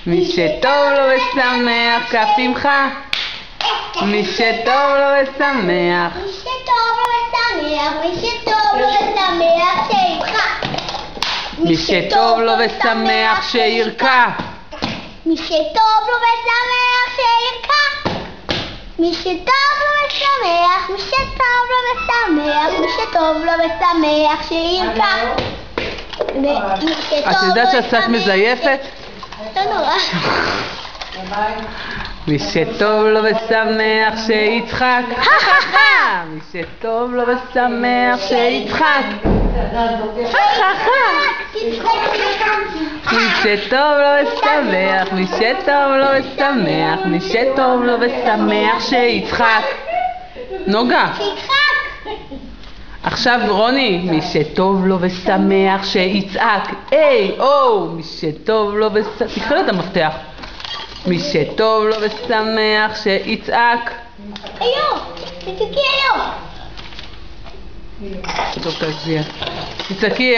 מי שטוב לו ושמח, כף עמך. מי שטוב לו ושמח. מי שטוב לו ושמח, מי שטוב לו ושמח שירקע. מי שטוב לו ושמח שירקע. מי שטוב לו ושמח שירקע. מי שטוב לו ושמח, מי שטוב לו ושמח, מי שטוב לו ושמח שירקע. את יודעת שאת קצת מזייפת? לא נורא. מי שטוב לו ושמח שיצחק. מי שטוב לו ושמח שיצחק. מי שטוב לו ושמח, מי שטוב לו ושמח, מי שטוב לו ושמח שיצחק. נוגה. עכשיו רוני, מי שטוב לו ושמח שיצעק. מי שטוב לו ושמח, תקחו את המפתח. מי שטוב לו ושמח שיצעק. תצעקי היום. טוב, תצעקי.